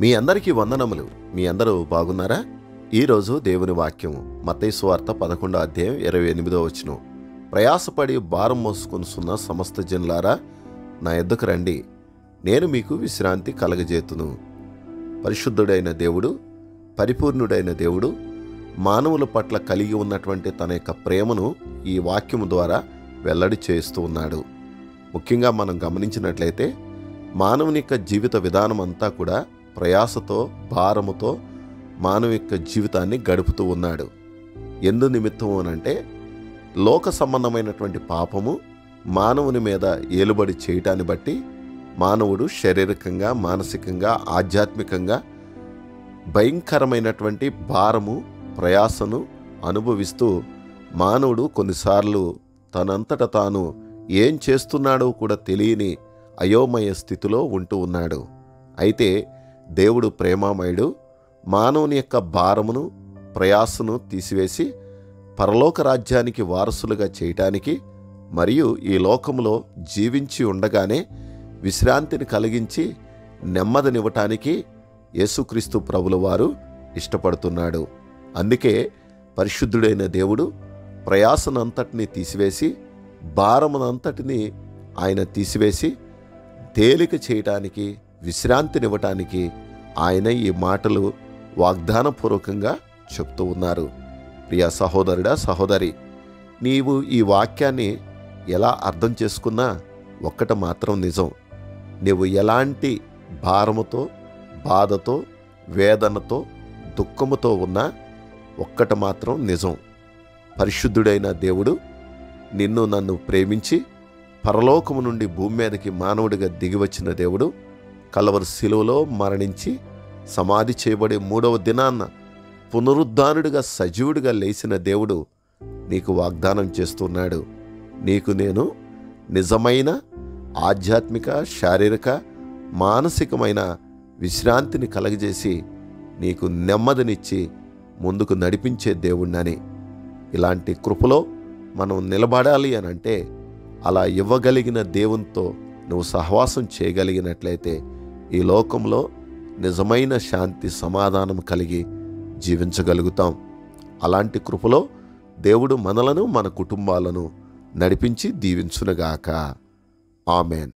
మీ అందరికీ వందనములు. మీ అందరూ బాగున్నారా? ఈరోజు దేవుని వాక్యం మత్తయి సువార్త 11వ అధ్యాయం 28వ వచనం. ప్రయాసపడి భారం మోసుకొనుచున్న సమస్త జనులారా, నా యొద్దకు రండి, నేను మీకు విశ్రాంతి కలగజేతును. పరిశుద్ధుడైన దేవుడు, పరిపూర్ణుడైన దేవుడు మానవుల పట్ల కలిగి ఉన్నటువంటి తన యొక్క ప్రేమను ఈ వాక్యము ద్వారా వెల్లడి చేస్తూ ఉన్నాడు. ముఖ్యంగా మనం గమనించినట్లయితే మానవుని యొక్క జీవిత విధానం అంతా కూడా ప్రయాసతో, భారముతో మానవ యొక్క జీవితాన్ని గడుపుతూ ఉన్నాడు. ఎందు నిమిత్తము అనంటే లోక సంబంధమైనటువంటి పాపము మానవుని మీద ఏలుబడి చేయటాన్ని బట్టి మానవుడు శారీరకంగా, మానసికంగా, ఆధ్యాత్మికంగా భయంకరమైనటువంటి భారము, ప్రయాసను అనుభవిస్తూ మానవుడు కొన్నిసార్లు తనంతట తాను ఏం చేస్తున్నాడో కూడా తెలియని అయోమయ స్థితిలో ఉంటూ ఉన్నాడు. అయితే దేవుడు ప్రేమామయుడు. మానవుని యొక్క భారమును, ప్రయాసను తీసివేసి పరలోక రాజ్యానికి వారసులుగా చేయటానికి మరియు ఈ లోకములో జీవించి ఉండగానే విశ్రాంతిని కలిగించి నెమ్మదినివ్వటానికి యేసుక్రీస్తు ప్రభుల వారు ఇష్టపడుతున్నాడు. అందుకే పరిశుద్ధుడైన దేవుడు ప్రయాసనంతటిని తీసివేసి, భారమునంతటిని ఆయన తీసివేసి తేలిక చేయటానికి, విశ్రాంతినివ్వటానికి ఆయన ఈ మాటలు వాగ్దానపూర్వకంగా చెప్తూ ఉన్నారు. ప్రియ సహోదరుడా, సహోదరి, నీవు ఈ వాక్యాన్ని ఎలా అర్థం చేసుకున్నా ఒక్కటి మాత్రం నిజం. నీవు ఎలాంటి భారముతో, బాధతో, వేదనతో, దుఃఖముతో ఉన్నా ఒక్కటి మాత్రం నిజం. పరిశుద్ధుడైన దేవుడు నిన్ను నన్ను ప్రేమించి పరలోకము నుండి భూమి మీదకి మానవుడిగా దిగివచ్చిన దేవుడు కల్వరి శిలువలో మరణించి సమాధి చేయబడి 3వ దినాన్న పునరుద్ధానుడిగా సజీవుడిగా లేచిన దేవుడు నీకు వాగ్దానం చేస్తున్నాడు. నీకు నేను నిజమైన ఆధ్యాత్మిక, శారీరక, మానసికమైన విశ్రాంతిని కలగజేసి నీకు నెమ్మదినిచ్చి ముందుకు నడిపించే దేవుణ్ణని. ఇలాంటి కృపలో మనం నిలబడాలి అని అంటే అలా ఇవ్వగలిగిన దేవునితో నువ్వు సహవాసం చేయగలిగినట్లయితే ఈ లోకంలో నిజమైన శాంతి, సమాధానం కలిగి జీవించగలుగుతాం. అలాంటి కృపలో దేవుడు మనలను, మన కుటుంబాలను నడిపించి దీవించునుగాక. ఆమెన్.